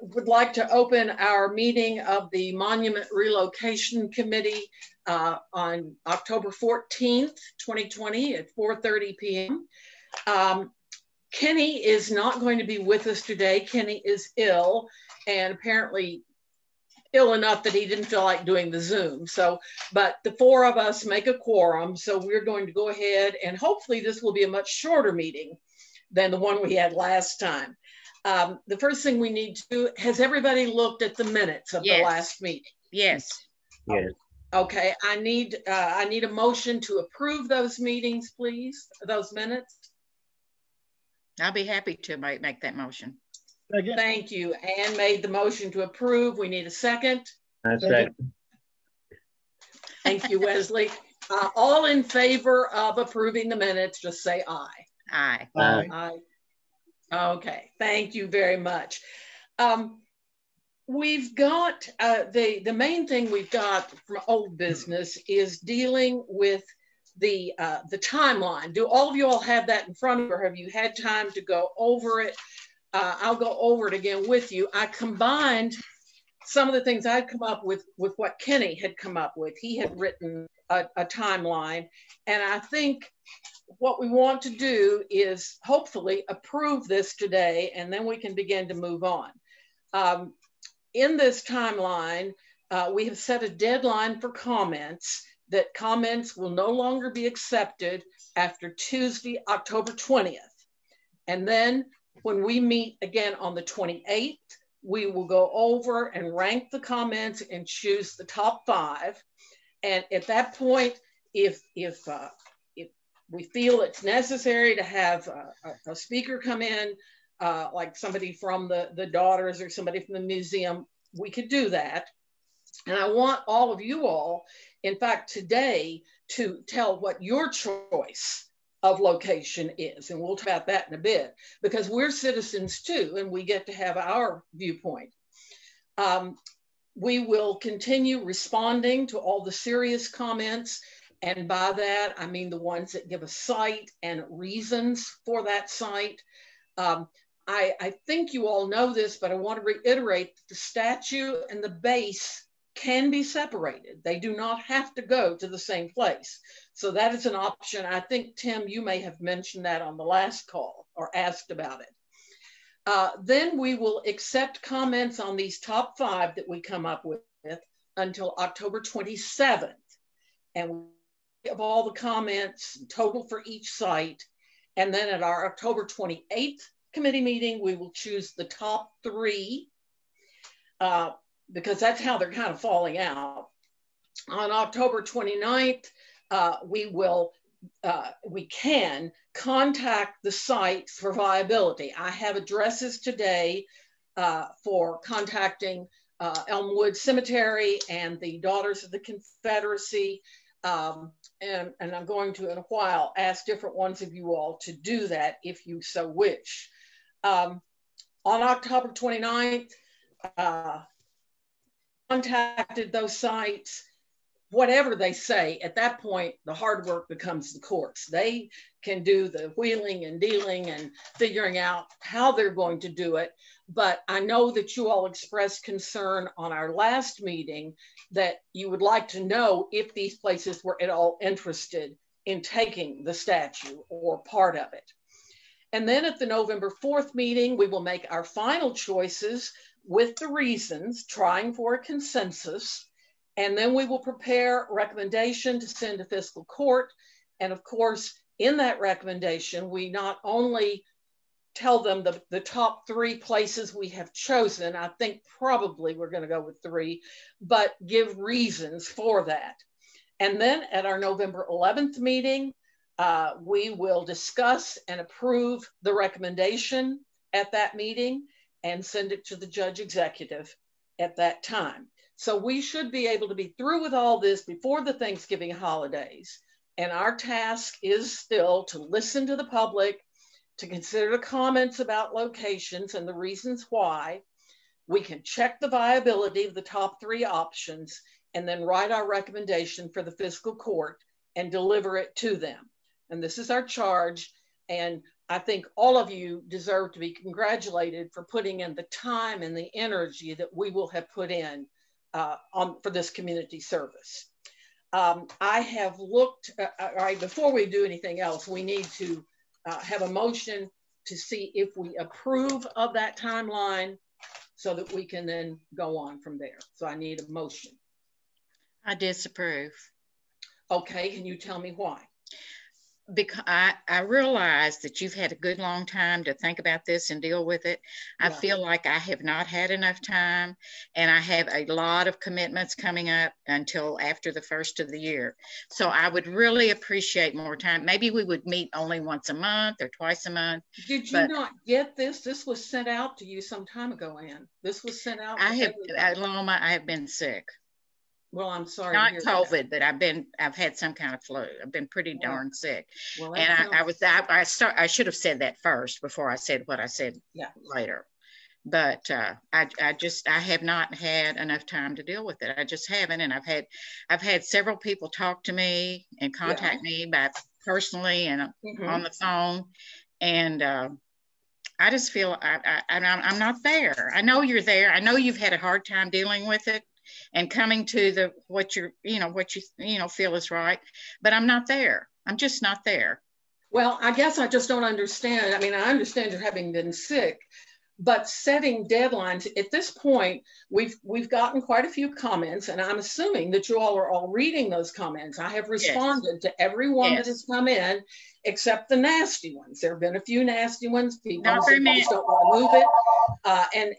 would like to open our meeting of the Monument Relocation Committee on October 14th, 2020 at 4:30 p.m. Kenny is not going to be with us today. Kenny is ill and apparently ill enough that he didn't feel like doing the Zoom. So, but the four of us make a quorum. So we're going to go ahead and hopefully this will be a much shorter meeting than the one we had last time. The first thing we need to do, has everybody looked at the minutes of the last meeting? Yes. Yes. Okay, I need a motion to approve those meetings, please, those minutes. I'll be happy to make that motion. Second. Thank you. Ann made the motion to approve. We need a second. I second. Thank you, Wesley. All in favor of approving the minutes, just say aye. Aye. Aye. Aye. Okay, thank you very much. We've got, the main thing we've got from old business is dealing with the timeline. Do all of you all have that in front of you, or have you had time to go over it? I'll go over it again with you. I combined some of the things I'd come up with what Kenny had come up with. He had written a timeline, and I think what we want to do is hopefully approve this today, and then we can begin to move on. In this timeline, we have set a deadline for comments, that comments will no longer be accepted after Tuesday, October 20th. And then when we meet again on the 28th, we will go over and rank the comments and choose the top 5. And at that point, if we feel it's necessary to have a speaker come in, like somebody from the daughters or somebody from the museum, we could do that. And I want all of you all, in fact, today, to tell what your choice of location is. And we'll talk about that in a bit, because we're citizens too, and we get to have our viewpoint. We will continue responding to all the serious comments. And by that, I mean the ones that give a site and reasons for that site. I think you all know this, but I want to reiterate that the statue and the base can be separated. They do not have to go to the same place. So that is an option. I think, Tim, you may have mentioned that on the last call or asked about it. Then we will accept comments on these top 5 that we come up with until October 27th. And of all the comments total for each site. And then at our October 28th committee meeting, we will choose the top 3 because that's how they're kind of falling out. On October 29th, we can contact the sites for viability. I have addresses today for contacting Elmwood Cemetery and the Daughters of the Confederacy. And I'm going to, in a while, ask different ones of you all to do that if you so wish. On October 29th, contacted those sites. Whatever they say, at that point, the hard work becomes the courts. They can do the wheeling and dealing and figuring out how they're going to do it. But I know that you all expressed concern on our last meeting that you would like to know if these places were at all interested in taking the statue or part of it. And then at the November 4th meeting, we will make our final choices with the reasons, trying for a consensus. And then we will prepare a recommendation to send to fiscal court. And of course, in that recommendation, we not only tell them the top 3 places we have chosen, I think probably we're going to go with 3, but give reasons for that. And then at our November 11th meeting, we will discuss and approve the recommendation at that meeting and send it to the judge executive at that time. So we should be able to be through with all this before the Thanksgiving holidays. And our task is still to listen to the public, to consider the comments about locations and the reasons why. We can check the viability of the top 3 options and then write our recommendation for the fiscal court and deliver it to them. And this is our charge. And I think all of you deserve to be congratulated for putting in the time and the energy that we will have put in for this community service. I have looked, all right, before we do anything else, we need to have a motion to see if we approve of that timeline so that we can then go on from there. So I need a motion. I disapprove. Okay, can you tell me why? Because I realize that you've had a good long time to think about this and deal with it. I feel like I have not had enough time, and I have a lot of commitments coming up until after the first of the year. So I would really appreciate more time. Maybe we would meet only once a month or twice a month. Did you not get this? This was sent out to you some time ago, Ann. This was sent out. Aloma, I have been sick. Well, I'm sorry. Not COVID, but I've had some kind of flu. I've been pretty darn sick. Well, and I should have said that first before I said what I said later. But I have not had enough time to deal with it. I just haven't. And I've had several people talk to me and contact me by personally and on the phone. And I just feel I'm not there. I know you're there. I know you've had a hard time dealing with it and coming to what you feel is right, but I'm not there. I'm just not there. Well, I guess I just don't understand. I mean, I understand you're having been sick, but setting deadlines at this point, we've gotten quite a few comments, and I'm assuming that you all are all reading those comments. I have responded to everyone that has come in, except the nasty ones. There have been a few nasty ones. People don't want to move it.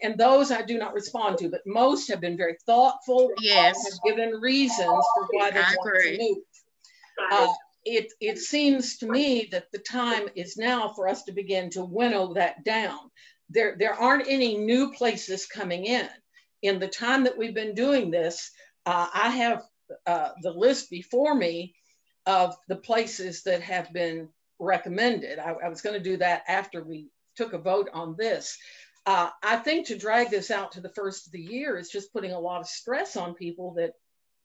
And those I do not respond to, but most have been very thoughtful. Yes. Have given reasons for why they want to move. It seems to me that the time is now for us to begin to winnow that down. There aren't any new places coming in. In the time that we've been doing this, I have the list before me of the places that have been recommended. I was going to do that after we took a vote on this. I think to drag this out to the first of the year is just putting a lot of stress on people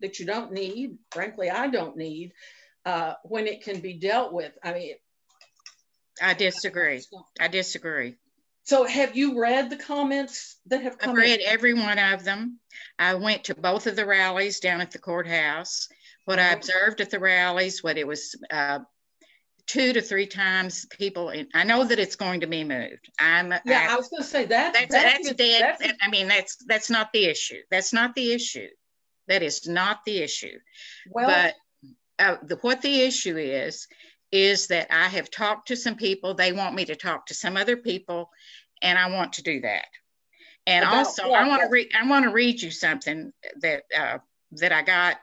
that you don't need. Frankly, I don't need when it can be dealt with. I mean, I disagree. So have you read the comments that have come in? I've read every one of them. I went to both of the rallies down at the courthouse. What I observed at the rallies, what it was 2 to 3 times people, I know that it's going to be moved. I was going to say that's dead. I mean, that's not the issue. That's not the issue. That is not the issue. Well, but what the issue is that I have talked to some people. They want me to talk to some other people, and I want to do that. And also, I want to read you something that I got.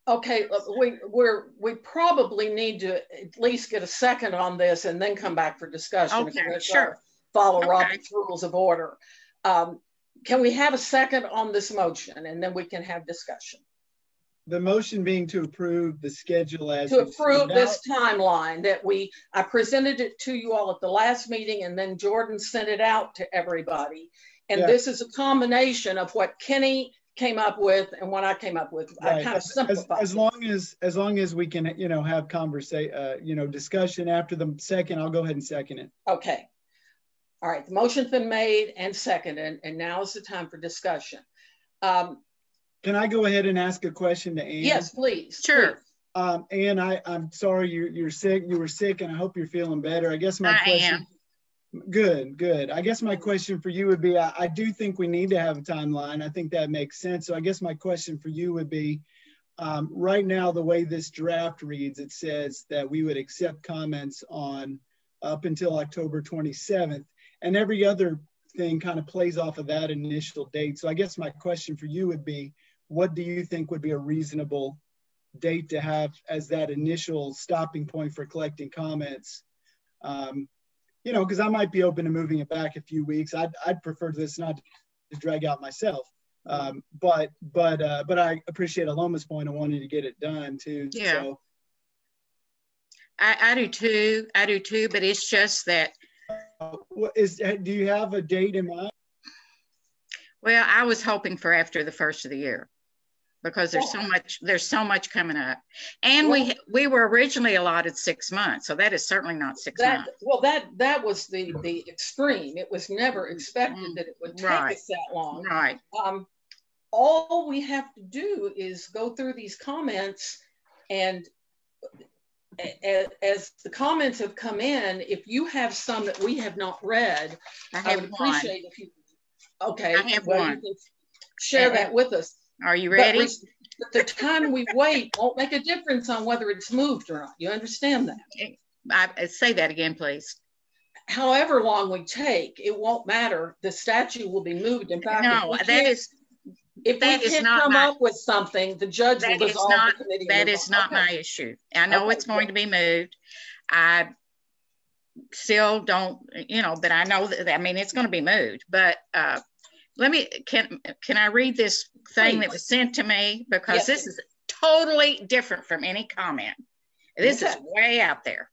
Okay, we probably need to at least get a second on this and then come back for discussion. Okay, sure. Follow Robert's rules of order. Can we have a second on this motion, and then we can have discussion? The motion being to approve the schedule as to approve this timeline that I presented it to you all at the last meeting, and then Jordan sent it out to everybody. And this is a combination of what Kenny came up with and what I came up with. Right. I kind of simplified. As long as we can, have conversation, discussion after the second, I'll go ahead and second it. Okay. All right. The motion's been made and seconded, and now is the time for discussion. Can I go ahead and ask a question to Ann? Yes, please. Sure. Ann, I'm sorry you're sick. You were sick, and I hope you're feeling better. I guess my question. Good. I guess my question for you would be, I do think we need to have a timeline. I think that makes sense. So I guess my question for you would be, right now, the way this draft reads, it says that we would accept comments on up until October 27th, and every other thing kind of plays off of that initial date. So I guess my question for you would be, what do you think would be a reasonable date to have as that initial stopping point for collecting comments? Because I might be open to moving it back a few weeks. I'd prefer this not to drag out myself. But I appreciate Aloma's point of wanting to get it done too. Yeah. So. I do too. But it's just that. Do you have a date in mind? Well, I was hoping for after the first of the year. because there's so much coming up. And we were originally allotted 6 months. So that is certainly not 6 months. Well, that was the extreme. It was never expected that it would take us that long. Right. All we have to do is go through these comments, and as the comments have come in, if you have some that we have not read, I would appreciate if you. Okay. I have one. You can share that with us. Are you ready? But the time we wait won't make a difference on whether it's moved or not. You understand that? I say that again, please. However long we take, it won't matter. The statute will be moved. In fact, no, if we can't come up with something, the judge will dissolve the committee. That is not my issue. I know it's going to be moved. I still don't, but I know that, it's going to be moved. But can I read this thing that was sent to me? Because this is totally different from any comment. This is way out there.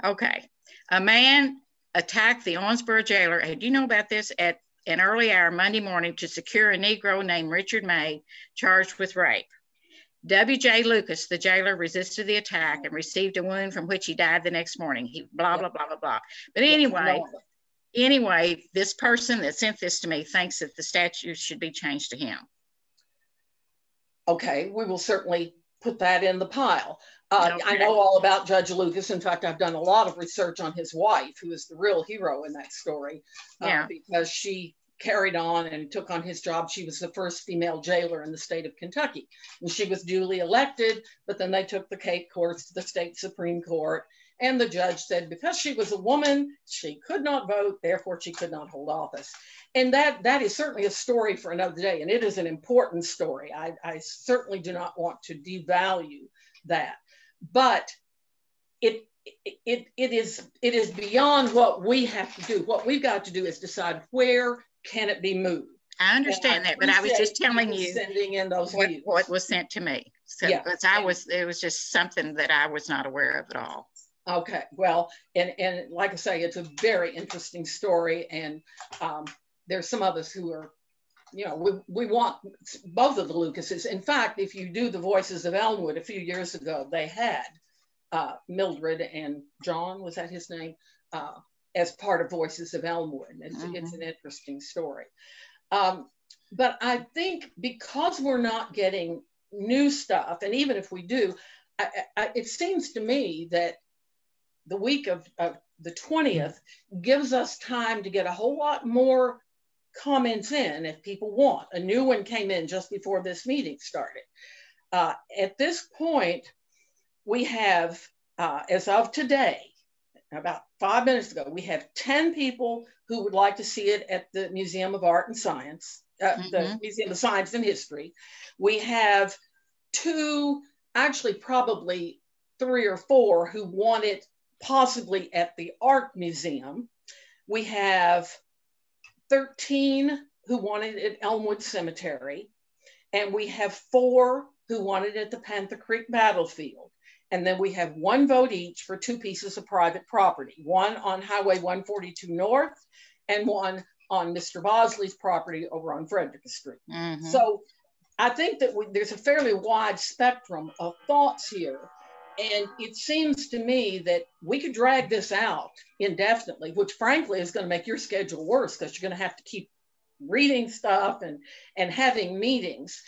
Okay. A man attacked the Owensboro jailer. Hey, do you know about this? At an early hour Monday morning to secure a Negro named Richard May, charged with rape. W.J. Lucas, the jailer, resisted the attack and received a wound from which he died the next morning. He blah, blah, blah, blah, blah. But anyway, this person that sent this to me thinks that the statute should be changed to him. Okay, we will certainly put that in the pile. I know all about Judge Lucas. In fact, I've done a lot of research on his wife, who is the real hero in that story, because she carried on and took on his job. She was the first female jailer in the state of Kentucky, and she was duly elected, but then they took the case courts to the state Supreme Court, and the judge said because she was a woman, she could not vote, therefore she could not hold office. And that is certainly a story for another day, and it is an important story. I certainly do not want to devalue that. But it is beyond what we have to do. What we've got to do is decide where can it be moved. I understand that, but I was just telling you sending in those what was sent to me. So it was just something that I was not aware of at all. Okay, well, and like I say, it's a very interesting story, and there's some others who are, we want both of the Lucases. In fact, if you do the Voices of Elmwood a few years ago, they had Mildred and John, was that his name, as part of Voices of Elmwood. It's an interesting story. But I think because we're not getting new stuff, and even if we do, it seems to me that the week of the 20th gives us time to get a whole lot more comments in if people want. A new one came in just before this meeting started. At this point, we have, as of today, about 5 minutes ago, we have 10 people who would like to see it at the Museum of Art and Science, the Museum of Science and History. We have probably 3 or 4 who want it possibly at the Art Museum. We have 13 who wanted it at Elmwood Cemetery, and we have 4 who wanted it at the Panther Creek Battlefield. And then we have 1 vote each for 2 pieces of private property, one on Highway 142 North and one on Mr. Bosley's property over on Frederick Street. So I think that there's a fairly wide spectrum of thoughts here. And it seems to me that we could drag this out indefinitely, which frankly is going to make your schedule worse because you're going to have to keep reading stuff and having meetings.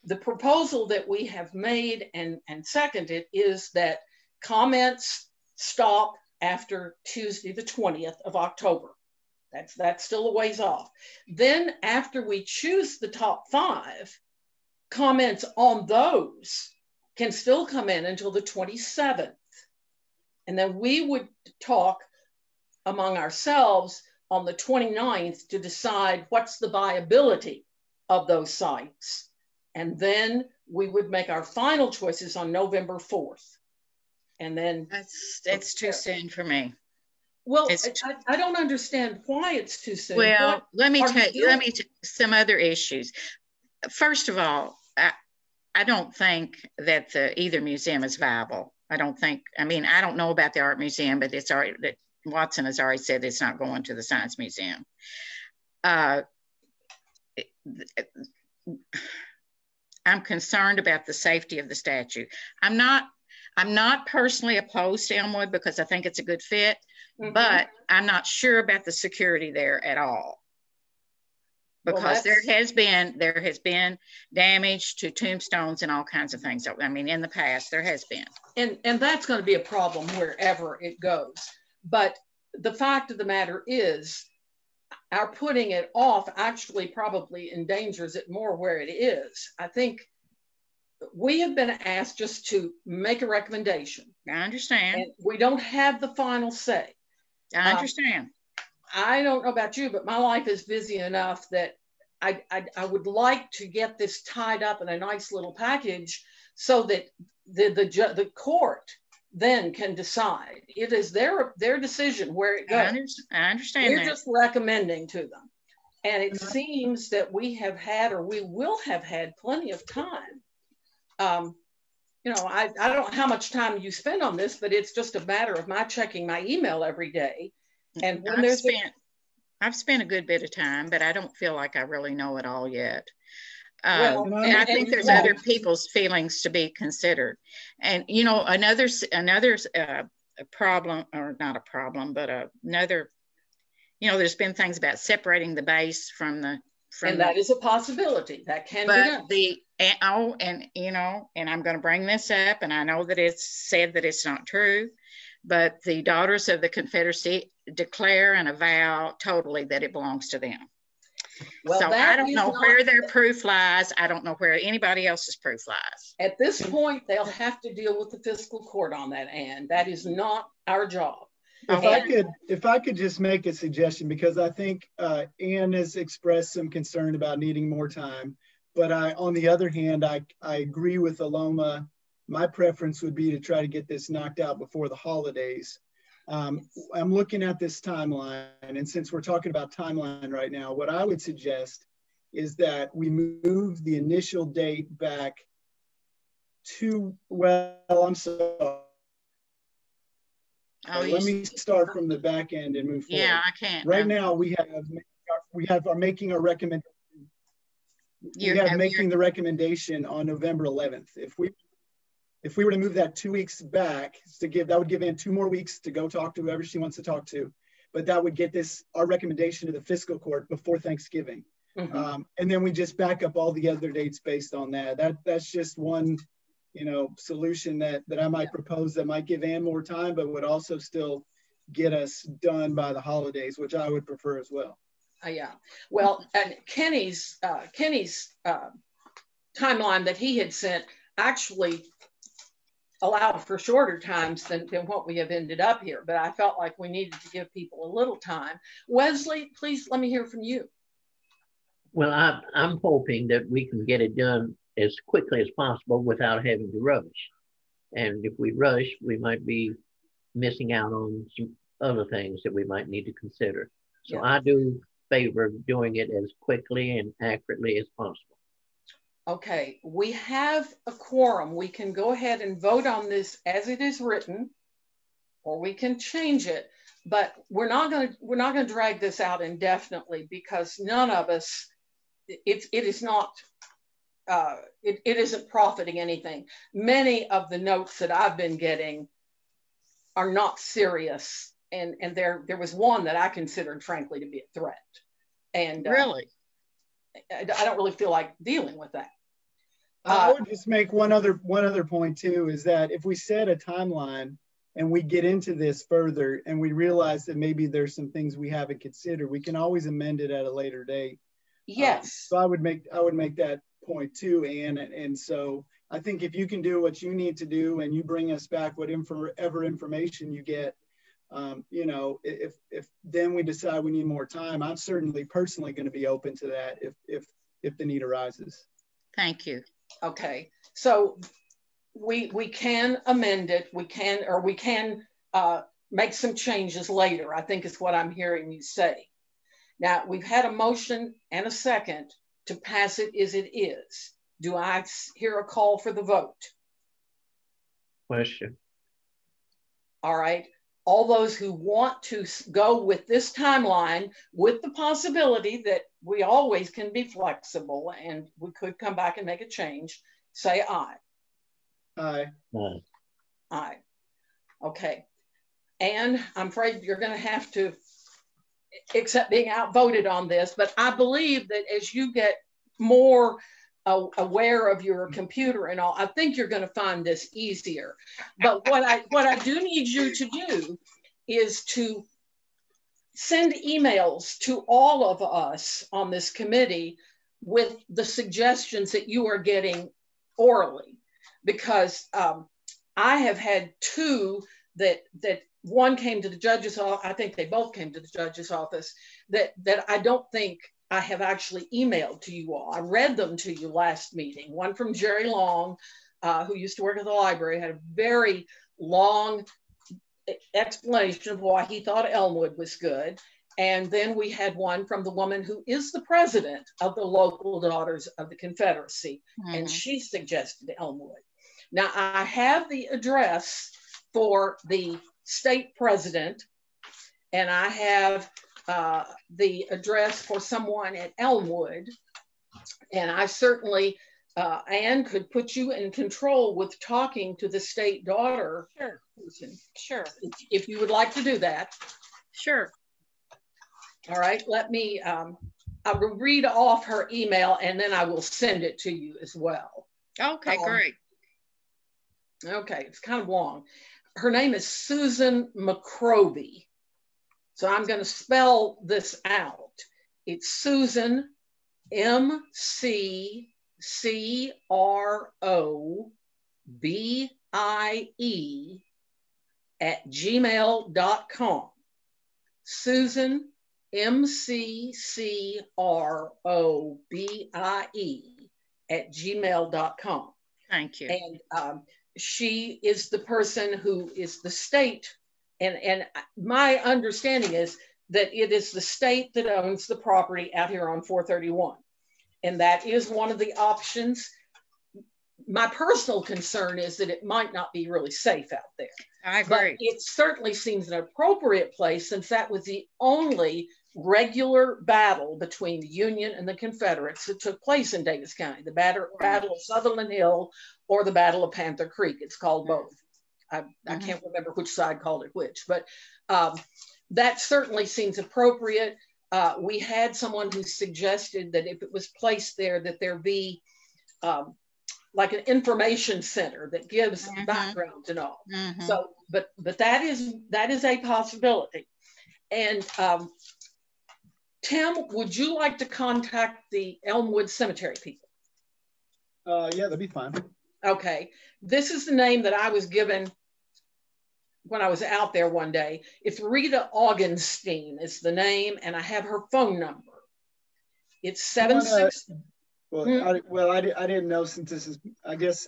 The proposal that we have made and seconded is that comments stop after Tuesday, the 20th of October. That's still a ways off. Then after we choose the top 5, comments on those can still come in until the 27th. And then we would talk among ourselves on the 29th to decide what's the viability of those sites. And then we would make our final choices on November 4th. And then that's too soon for me. Well, I don't understand why it's too soon. Well, let me tell you some other issues. First of all, I don't think that either museum is viable. I don't know about the Art Museum, but it's already that Watson has already said it's not going to the Science Museum. I'm concerned about the safety of the statue. I'm not personally opposed to Elmwood because I think it's a good fit, but I'm not sure about the security there at all. Because there has been damage to tombstones and all kinds of things. I mean, in the past, there has been. And that's going to be a problem wherever it goes. But the fact of the matter is, our putting it off actually probably endangers it more where it is. I think we have been asked just to make a recommendation. I understand. And we don't have the final say. I understand. I don't know about you, but my life is busy enough that I would like to get this tied up in a nice little package so that the court then can decide. It is their decision where it goes. I understand. We're just recommending to them. And it seems that we have had, or we will have had, plenty of time. You know, I don't know how much time you spend on this, but it's just a matter of my checking my email every day. And when I've spent a good bit of time, but I don't feel like I really know it all yet. And I think there's other people's feelings to be considered. And, you know, another problem, or not a problem, but another, you know, there's been things about separating the base from that is a possibility that can be done. And I'm going to bring this up, and I know that it's said that it's not true, but the daughters of the Confederacy declare and avow totally that it belongs to them. Well, so I don't know where their proof lies. I don't know where anybody else's proof lies. At this point, they'll have to deal with the fiscal court on that, Ann. That is not our job. If I could just make a suggestion, because I think Ann has expressed some concern about needing more time, but on the other hand, I agree with Aloma. My preference would be to try to get this knocked out before the holidays. I'm looking at this timeline, and since we're talking about timeline right now, what I would suggest is that we move the initial date back to, I'm sorry. Let me start from the back end and move forward. Yeah, I can't. Right now, we are making a recommendation. Making the recommendation on November 11th. If we were to move that 2 weeks back, that would give Ann 2 more weeks to go talk to whoever she wants to talk to, but that would get our recommendation to the fiscal court before Thanksgiving. And then we just back up all the other dates based on that. That's just one, solution that I might propose that might give Ann more time, but would also still get us done by the holidays, which I would prefer as well. Yeah. Well, and Kenny's timeline that he had sent actually allowed for shorter times than what we have ended up here, but I felt like we needed to give people a little time. Wesley, please let me hear from you. Well, I'm hoping that we can get it done as quickly as possible without having to rush. And if we rush, we might be missing out on some other things that we might need to consider. So yeah. I do favor doing it as quickly and accurately as possible. Okay, we have a quorum. We can go ahead and vote on this as it is written, or we can change it. But we're not going to drag this out indefinitely, because none of us. It isn't profiting anything. Many of the notes that I've been getting are not serious, and there was one that I considered, frankly, to be a threat. And really, I don't really feel like dealing with that. I would just make one other point too, is that if we set a timeline and we get into this further and we realize that maybe there's some things we haven't considered, we can always amend it at a later date. Yes. So I would make that point too, Ann. And so I think if you can do what you need to do and you bring us back whatever information you get, if then we decide we need more time, I'm certainly personally going to be open to that if the need arises. Thank you. Okay, so we can amend it. We can make some changes later, I think is what I'm hearing you say. Now, we've had a motion and a second to pass it as it is. Do I hear a call for the vote? Question. All right. all those who want to go with this timeline, with the possibility that we always can be flexible and we could come back and make a change, say aye. Aye. Aye. Aye. Okay. And I'm afraid you're going to have to accept being outvoted on this, but I believe that as you get more aware of your computer and all, I think you're going to find this easier. But what I do need you to do is to send emails to all of us on this committee with the suggestions that you are getting orally, because I have had two that one came to the judge's office. I think they both came to the judge's office that I don't think I have actually emailed to you all. I read them to you last meeting. One from Jerry Long, who used to work at the library, had a very long explanation of why he thought Elmwood was good. And then we had one from the woman who is the president of the local Daughters of the Confederacy, and she suggested Elmwood. Now I have the address for the state president, and I have the address for someone at Elmwood, and I certainly, Anne, could put you in control with talking to the state daughter. Sure. Sure. If you would like to do that. Sure. All right, let me, I will read off her email and then I will send it to you as well. Okay, great. Okay, it's kind of long. Her name is Susan McCroby. So I'm going to spell this out. It's Susan, McCrobie @gmail.com. Susan, McCrobie @gmail.com. Thank you. And she is the person who is the state. And my understanding is that it is the state that owns the property out here on 431. And that is one of the options. My personal concern is that it might not be really safe out there. I agree. But it certainly seems an appropriate place, since that was the only regular battle between the Union and the Confederates that took place in Davis County, the Battle of Sutherland Hill or the Battle of Panther Creek. It's called both. I can't remember which side called it which, but that certainly seems appropriate. We had someone who suggested that if it was placed there, that there be like an information center that gives background and all. So, but that is a possibility. And Tim, would you like to contact the Elmwood Cemetery people? Yeah, that'd be fine. Okay, this is the name that I was given when I was out there one day. It's Rita Augenstein is the name, and I have her phone number. It's 76. Well, I didn't know, since this is, I guess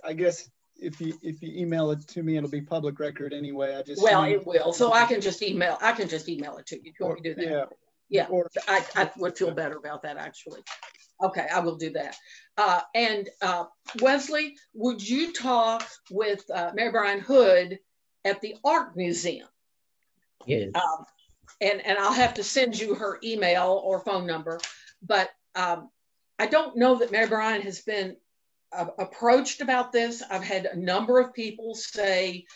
if you email it to me, it'll be public record anyway. It will. So I can just email it to you. Do you want me to do that? Yeah. I would feel better about that, actually. Okay, I will do that. And Wesley, would you talk with Mary Brian Hood at the Art Museum? Yes. And I'll have to send you her email or phone number, but I don't know that Mary Brian has been approached about this. I've had a number of people say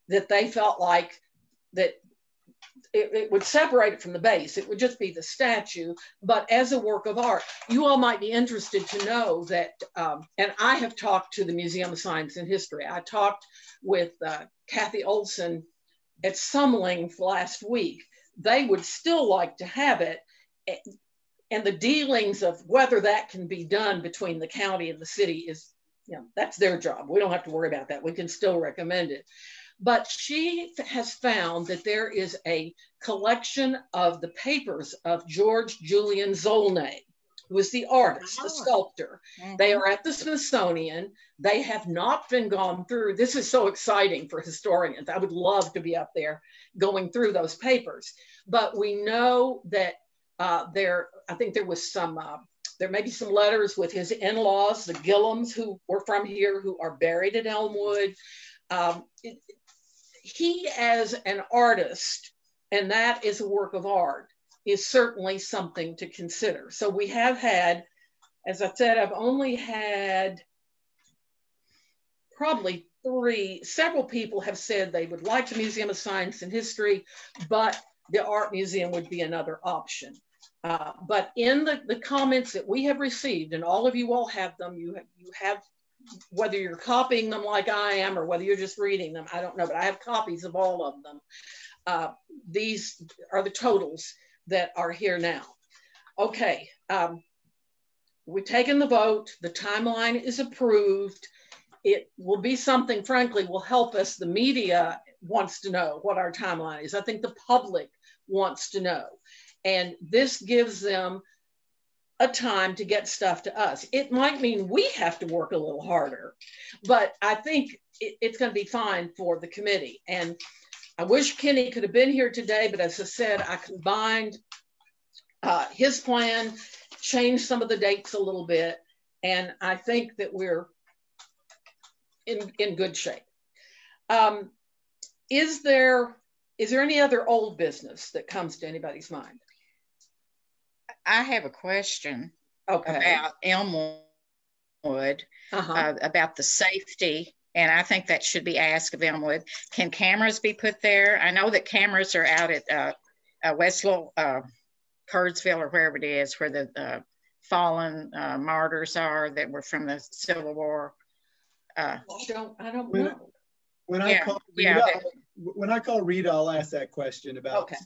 that they felt like that it would separate it from the base. It would just be the statue, but as a work of art. You all might be interested to know that, and I have talked to the Museum of Science and History. I talked with Kathy Olson at some length last week. They would still like to have it, and the dealings of whether that can be done between the county and the city is, that's their job. We don't have to worry about that. We can still recommend it. But she has found that there is a collection of the papers of George Julian Zolnay, who is the artist, the sculptor. They are at the Smithsonian. They have not been gone through. This is so exciting for historians. I would love to be up there going through those papers. But we know that I think there was there may be some letters with his in-laws, the Gillums, who were from here, who are buried at Elmwood. he as an artist, and that is a work of art, is certainly something to consider. So we have had, as I said, I've only had probably several people have said they would like the Museum of Science and History, but the Art Museum would be another option. But in the comments that we have received, and all of you all have them, you have, whether you're copying them like I am or whether you're just reading them, I don't know, but I have copies of all of them. These are the totals that are here now. Okay, we've taken the vote, the timeline is approved. It will be something, frankly, will help us. The media wants to know what our timeline is. I think the public wants to know. And this gives them a time to get stuff to us. It might mean we have to work a little harder, but I think it's going to be fine for the committee. And I wish Kenny could have been here today, but as I said, I combined his plan, changed some of the dates a little bit, and I think that we're in good shape. Is there any other old business that comes to anybody's mind? I have a question about Elmwood, about the safety, and I think that should be asked of Elmwood. Can cameras be put there? I know that cameras are out at Wesley, Curdsville, or wherever it is, where the fallen martyrs are that were from the Civil War. I don't know. When I call Rita, I'll ask that question about. Okay.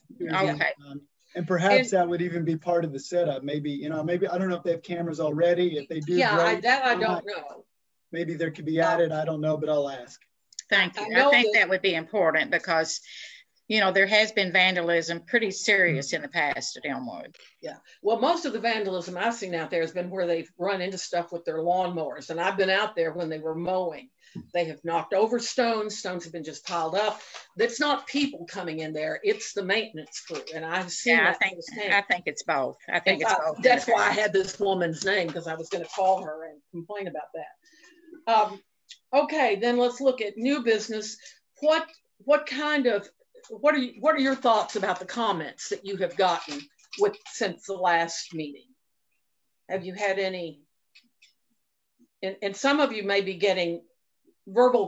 And perhaps that would even be part of the setup. Maybe, maybe, I don't know if they have cameras already. If they do, I don't know. Maybe there could be added. I don't know, but I'll ask. Thank you. I think that would be important because, there has been vandalism pretty serious in the past at Elmwood. Yeah. Well, most of the vandalism I've seen out there has been where they've run into stuff with their lawnmowers. And I've been out there when they were mowing. They have knocked over stones. Stones have been just piled up. That's not people coming in there. It's the maintenance crew. And I've seen that. I think it's both. I think it's both. That's why I had this woman's name, because I was going to call her and complain about that. Okay, then let's look at new business. What are your thoughts about the comments that you have gotten since the last meeting? Have you had any? And some of you may be getting verbal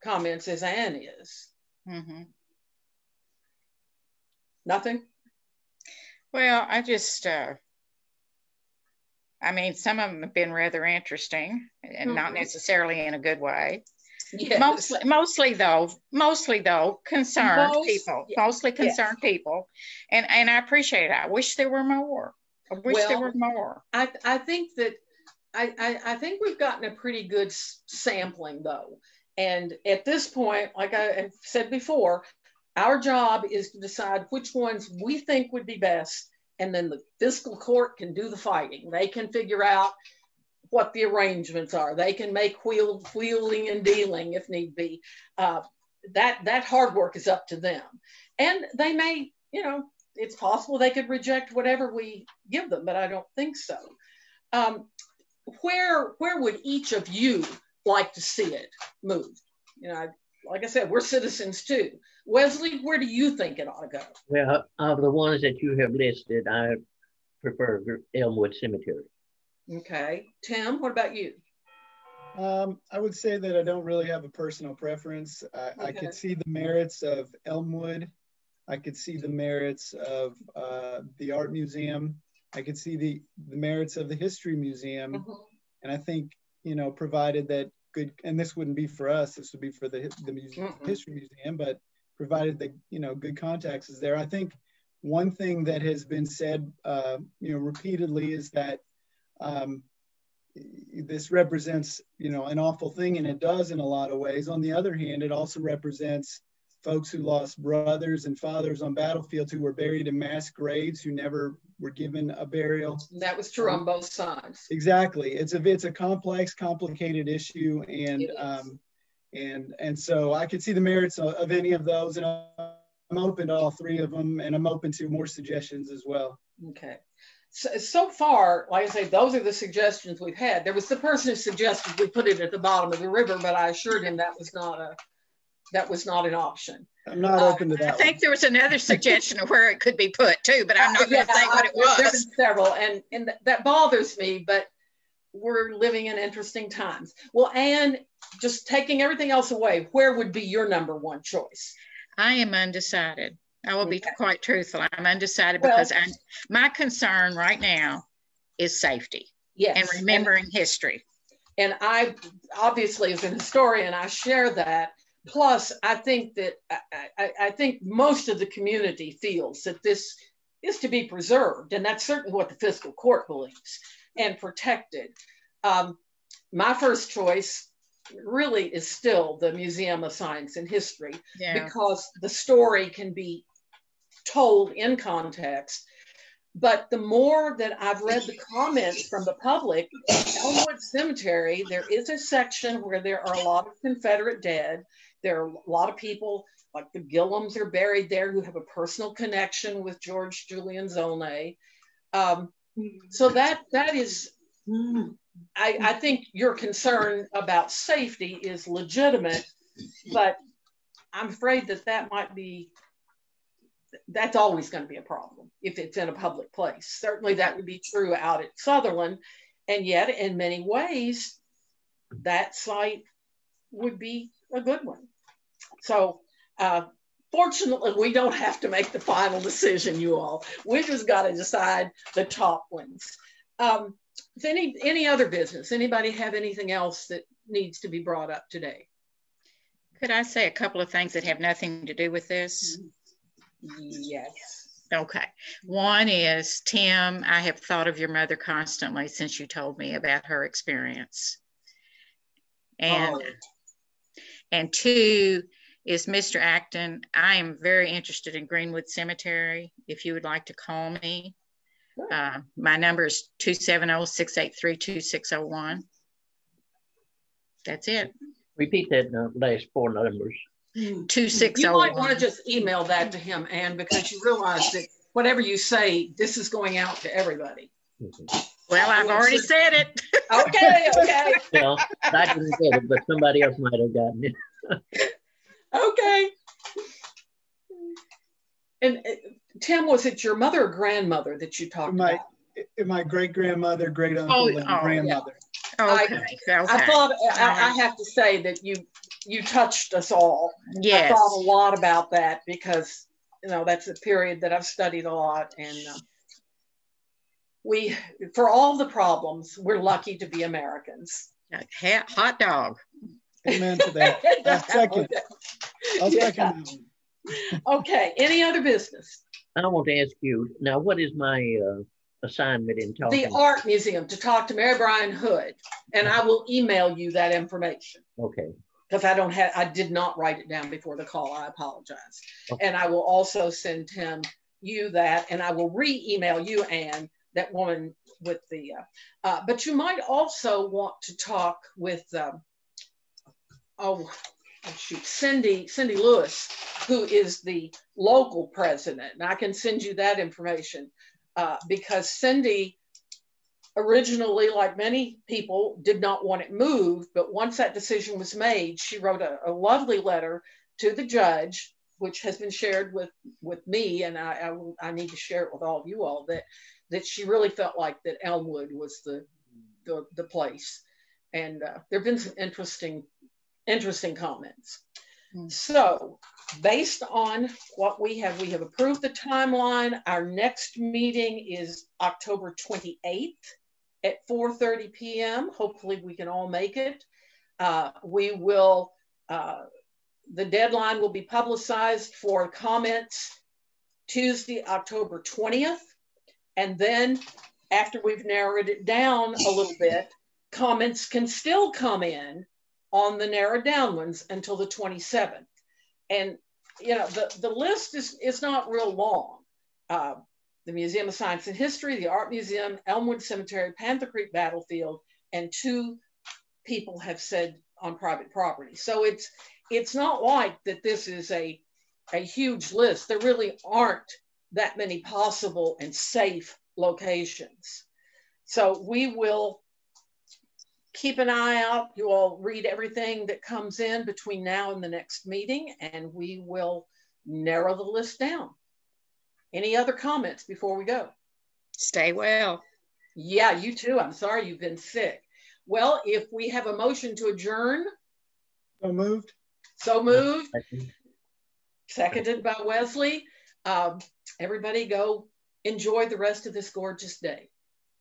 comments, as Anne is. Mm-hmm. Nothing? Well, I just, some of them have been rather interesting and not necessarily in a good way. Yes. Mostly though, concerned people, mostly concerned people. And I appreciate it. I wish there were more. I think that I think we've gotten a pretty good sampling though. And at this point, like I have said before, our job is to decide which ones we think would be best. And then the fiscal court can do the fighting. They can figure out what the arrangements are. They can make wheeling and dealing if need be. That hard work is up to them. And they may, it's possible they could reject whatever we give them, but I don't think so. Where would each of you like to see it move? Like I said, we're citizens too. Wesley, where do you think it ought to go? Well, of the ones that you have listed, I prefer Elmwood Cemetery. Okay. Tim, what about you? I would say that I don't really have a personal preference. I could see the merits of Elmwood. I could see the merits of the Art Museum. I could see the merits of the History Museum. Mm-hmm. And I think, provided that good, and this wouldn't be for us, this would be for the History Museum, but provided that, good contacts is there. I think one thing that has been said, repeatedly is that this represents, an awful thing, and it does in a lot of ways. On the other hand, it also represents folks who lost brothers and fathers on battlefields, who were buried in mass graves, who never were given a burial. That was true on both sides. Exactly. It's a complex, complicated issue, and so I could see the merits of any of those, and I'm open to all three of them, and I'm open to more suggestions as well. Okay. So far, like I say, those are the suggestions we've had. There was the person who suggested we put it at the bottom of the river, but I assured him that was not an option. I'm not open to that. I think there was another suggestion of where it could be put too, but I'm not going to say what it was. There's been several, and that bothers me, but we're living in interesting times. Well, Anne, just taking everything else away, where would be your number one choice? I am undecided. I will be quite truthful. I'm undecided because my concern right now is safety. Yes. And remembering history. And I, obviously, as an historian, I share that. Plus, I think that I think most of the community feels that this is to be preserved, and that's certainly what the fiscal court believes, and protected. My first choice really is still the Museum of Science and History, because the story can be told in context. But the more that I've read the comments from the public, Elmwood Cemetery, there is a section where there are a lot of Confederate dead. There are a lot of people, like the Gillums are buried there, who have a personal connection with George Julian Zolnay. So that is, I think your concern about safety is legitimate, but I'm afraid that might be, that's always going to be a problem if it's in a public place. Certainly that would be true out at Sutherland. And yet in many ways, that site would be a good one. So fortunately, we don't have to make the final decision, you all. We just got to decide the top ones. Any other business? Anybody have anything else that needs to be brought up today? Could I say a couple of things that have nothing to do with this? Yes. Okay. One is, Tim, I have thought of your mother constantly since you told me about her experience. And two is, Mr. Acton, I am very interested in Greenwood Cemetery. If you would like to call me, my number is 270-683-2601. That's it. Repeat that last four numbers. 2601. You might want to just email that to him, Anne, because you realize that whatever you say, this is going out to everybody. Well, I've already said it. Okay. Well, I didn't get it, but somebody else might have gotten it. Okay. And Tim, was it your mother or grandmother that you talked about? My great-grandmother, great-uncle, and grandmother. Yeah. Okay. I thought, I have to say that you touched us all. Yes. I thought a lot about that because, that's a period that I've studied a lot. And for all the problems, we're lucky to be Americans. Hot dog. Amen to that. I'll second that. Okay. Any other business? I want to ask you now, what is my assignment in talking? The Art Museum, to talk to Mary Brian Hood, and I will email you that information. Okay. Because I did not write it down before the call. I apologize. Okay. And I will also send you that, and I will re-email you, Anne, that woman with the, but you might also want to talk with, Cindy Lewis, who is the local president. And I can send you that information because Cindy originally, like many people, did not want it moved. But once that decision was made, she wrote a lovely letter to the judge, which has been shared with me. And I need to share it with all of you all, that she really felt like that Elmwood was the place. And there have been some interesting comments. So based on what we have approved the timeline. Our next meeting is October 28th at 4:30 p.m. Hopefully we can all make it. The deadline will be publicized for comments Tuesday, October 20th. And then after we've narrowed it down a little bit, comments can still come in on the narrowed down ones until the 27th. And the list is not real long. The Museum of Science and History, the Art Museum, Elmwood Cemetery, Panther Creek Battlefield, and 2 people have said on private property. So it's not like that this is a huge list. There really aren't that many possible and safe locations. So we will keep an eye out. You all read everything that comes in between now and the next meeting, and we will narrow the list down. Any other comments before we go? Stay well. Yeah, you too. I'm sorry you've been sick. Well, if we have a motion to adjourn. So moved. So moved. Seconded by Wesley. Everybody go enjoy the rest of this gorgeous day.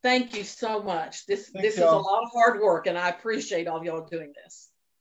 Thank you so much. This is a lot of hard work, and I appreciate all y'all doing this.